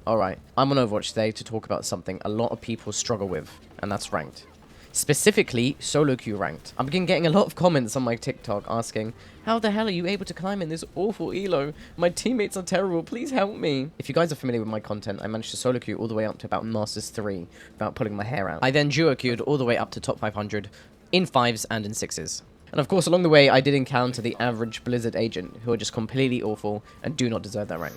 Alright, I'm on Overwatch today to talk about something a lot of people struggle with, and that's ranked. Specifically, solo queue ranked. I've been getting a lot of comments on my TikTok asking, how the hell are you able to climb in this awful elo? My teammates are terrible, please help me. If you guys are familiar with my content, I managed to solo queue all the way up to about Masters 3 without pulling my hair out. I then duo queued all the way up to top 500 in 5s and in 6s. And of course, along the way, I did encounter the average Blizzard agent who are just completely awful and do not deserve that rank.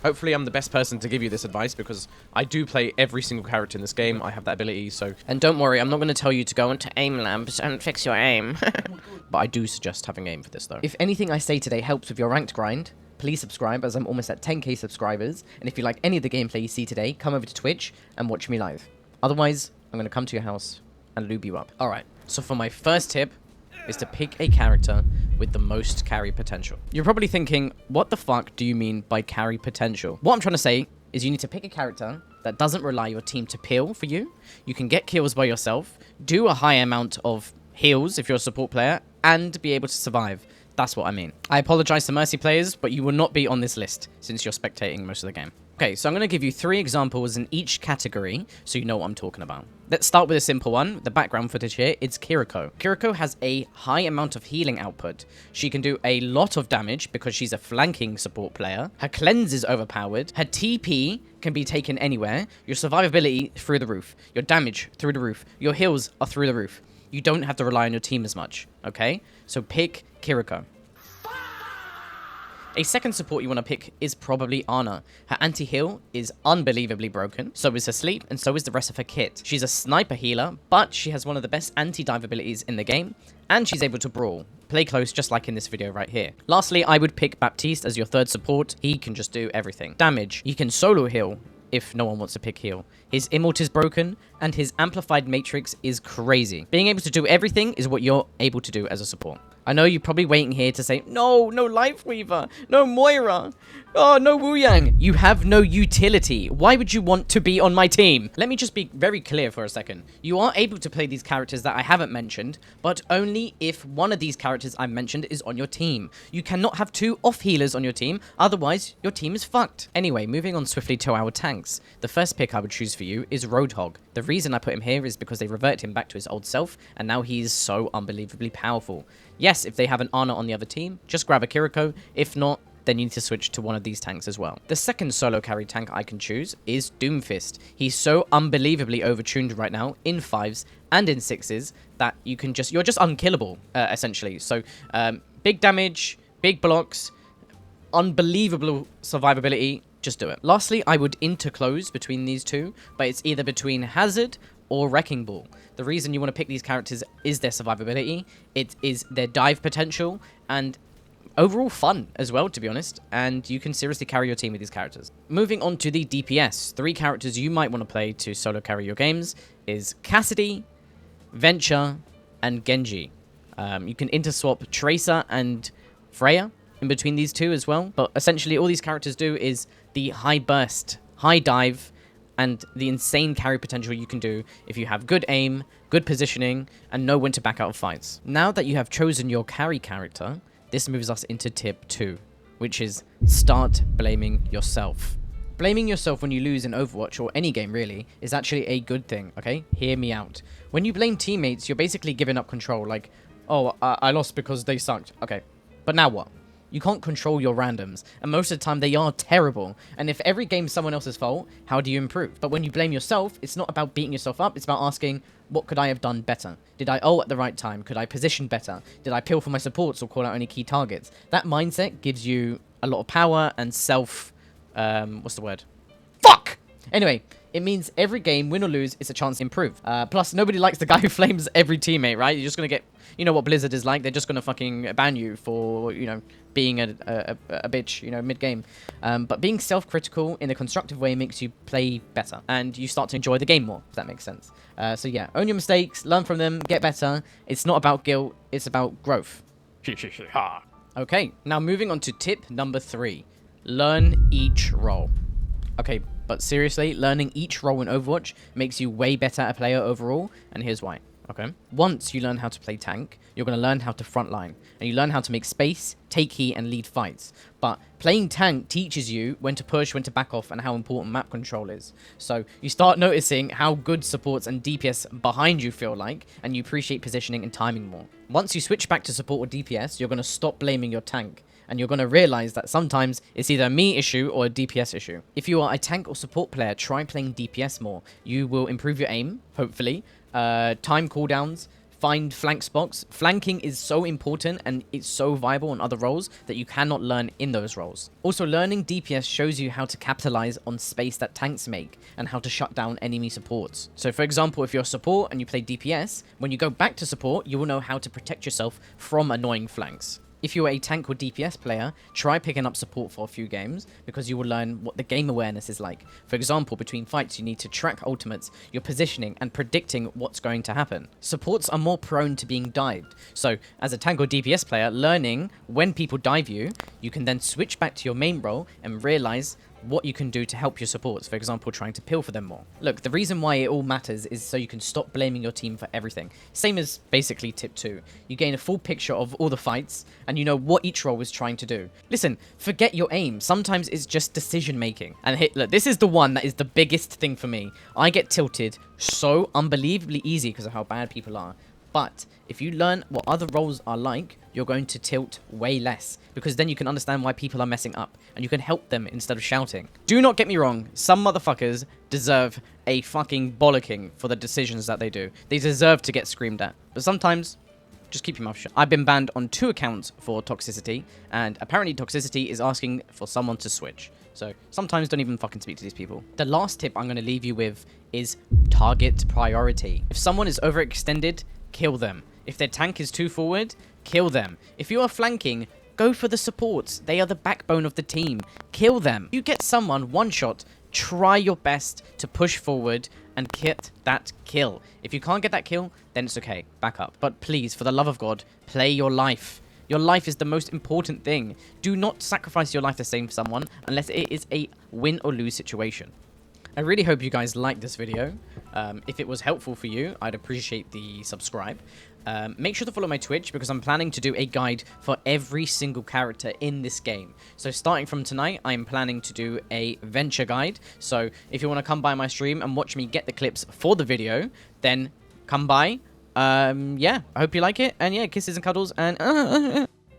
Hopefully I'm the best person to give you this advice because I do play every single character in this game. I have that ability, so... And don't worry, I'm not going to tell you to go into aim labs and fix your aim. But I do suggest having aim for this, though. If anything I say today helps with your ranked grind, please subscribe, as I'm almost at 10k subscribers. And if you like any of the gameplay you see today, come over to Twitch and watch me live. Otherwise, I'm going to come to your house and lube you up. Alright, so for my first tip is to pick a character with the most carry potential. You're probably thinking, what the fuck do you mean by carry potential? What I'm trying to say is you need to pick a character that doesn't rely your team to peel for you. You can get kills by yourself, do a high amount of heals if you're a support player, and be able to survive. That's what I mean. I apologize to Mercy players, but you will not be on this list since you're spectating most of the game. Okay, so I'm going to give you 3 examples in each category so you know what I'm talking about. Let's start with a simple one. The background footage here, it's Kiriko. Kiriko has a high amount of healing output. She can do a lot of damage because she's a flanking support player. Her cleanse is overpowered. Her TP can be taken anywhere. Your survivability through the roof. Your damage through the roof. Your heals are through the roof. You don't have to rely on your team as much, okay? So pick Kiriko. A second support you want to pick is probably Ana. Her anti-heal is unbelievably broken, so is her sleep, and so is the rest of her kit. She's a sniper healer, but she has one of the best anti-dive abilities in the game, and she's able to brawl. Play close, just like in this video right here. Lastly, I would pick Baptiste as your third support. He can just do everything. Damage. He can solo heal if no one wants to pick heal. His immort is broken, and his amplified matrix is crazy. Being able to do everything is what you're able to do as a support. I know you're probably waiting here to say, no Lifeweaver, no Moira, oh, no Wu Yang. You have no utility. Why would you want to be on my team? Let me just be very clear for a second. You are able to play these characters that I haven't mentioned, but only if one of these characters I mentioned is on your team. You cannot have 2 off healers on your team, otherwise your team is fucked. Anyway, moving on swiftly to our tanks. The first pick I would choose for you is Roadhog. The reason I put him here is because they reverted him back to his old self, and now he is so unbelievably powerful. Yes, if they have an Ana on the other team, just grab a Kiriko. If not, then you need to switch to one of these tanks as well. The second solo carry tank I can choose is Doomfist. He's so unbelievably overtuned right now in 5s and in 6s that you're just unkillable, essentially. So, big damage, big blocks, unbelievable survivability. Just do it. Lastly, I would interclose between these two, but it's either between Hazard or Wrecking Ball. The reason you want to pick these characters is their survivability, it is their dive potential, and overall fun as well, to be honest, and you can seriously carry your team with these characters. Moving on to the DPS, 3 characters you might want to play to solo carry your games is Cassidy, Venture, and Genji. You can interswap Tracer and Freya in between these 2 as well, but essentially all these characters do is the high burst, high dive, and the insane carry potential you can do if you have good aim, good positioning, and know when to back out of fights. Now that you have chosen your carry character, this moves us into tip 2, which is start blaming yourself. Blaming yourself when you lose in Overwatch, or any game really, is actually a good thing, okay? Hear me out. When you blame teammates, you're basically giving up control, like, oh, I lost because they sucked. Okay, but now what? You can't control your randoms, and most of the time they are terrible, and if every game's someone else's fault, how do you improve? But when you blame yourself, it's not about beating yourself up, it's about asking, what could I have done better? Did I ult at the right time? Could I position better? Did I peel for my supports or call out any key targets? That mindset gives you a lot of power and self... what's the word? Fuck! Anyway, it means every game, win or lose, it's a chance to improve. Plus, nobody likes the guy who flames every teammate, right? You're just gonna get... You know what Blizzard is like. They're just gonna fucking ban you for, you know, being a bitch, you know, mid-game. But being self-critical in a constructive way makes you play better. And you start to enjoy the game more, if that makes sense. So yeah, own your mistakes, learn from them, get better. It's not about guilt, it's about growth. Okay, now moving on to tip number 3. Learn each role. Okay, but seriously, learning each role in Overwatch makes you way better a player overall, and here's why. Okay. Once you learn how to play tank, you're going to learn how to frontline, and you learn how to make space, take heat, and lead fights. But playing tank teaches you when to push, when to back off, and how important map control is. So you start noticing how good supports and DPS behind you feel like, and you appreciate positioning and timing more. Once you switch back to support or DPS, you're going to stop blaming your tank, and you're going to realize that sometimes it's either a me issue or a DPS issue. If you are a tank or support player, try playing DPS more. You will improve your aim, hopefully, time cooldowns, find flank spots. Flanking is so important and it's so viable on other roles that you cannot learn in those roles. Also, learning DPS shows you how to capitalize on space that tanks make and how to shut down enemy supports. So for example, if you're a support and you play DPS, when you go back to support, you will know how to protect yourself from annoying flanks. If you're a tank or DPS player, try picking up support for a few games because you will learn what the game awareness is like. For example, between fights, you need to track ultimates, your positioning, and predicting what's going to happen. Supports are more prone to being dived. So, as a tank or DPS player, learning when people dive you, you can then switch back to your main role and realize what you can do to help your supports, for example, trying to peel for them more. Look, the reason why it all matters is so you can stop blaming your team for everything. Same as basically tip 2. You gain a full picture of all the fights, and you know what each role is trying to do. Listen, forget your aim. Sometimes it's just decision making. And look, this is the one that is the biggest thing for me. I get tilted so unbelievably easy because of how bad people are. But if you learn what other roles are like, you're going to tilt way less, because then you can understand why people are messing up and you can help them instead of shouting. Do not get me wrong, some motherfuckers deserve a fucking bollocking for the decisions that they do. They deserve to get screamed at. But sometimes, just keep your mouth shut. I've been banned on 2 accounts for toxicity, and apparently toxicity is asking for someone to switch. So sometimes don't even fucking speak to these people. The last tip I'm going to leave you with is target priority. If someone is overextended, kill them. If their tank is too forward, kill them. If you are flanking, go for the supports. They are the backbone of the team. Kill them. You get someone one shot, try your best to push forward and get that kill. If you can't get that kill, then it's okay. Back up. But please, for the love of God, play your life. Your life is the most important thing. Do not sacrifice your life to save someone unless it is a win or lose situation. I really hope you guys liked this video. If it was helpful for you, I'd appreciate the subscribe. Make sure to follow my Twitch because I'm planning to do a guide for every single character in this game. So starting from tonight, I'm planning to do a venture guide. So if you want to come by my stream and watch me get the clips for the video, then come by. Yeah, I hope you like it. And yeah, kisses and cuddles and...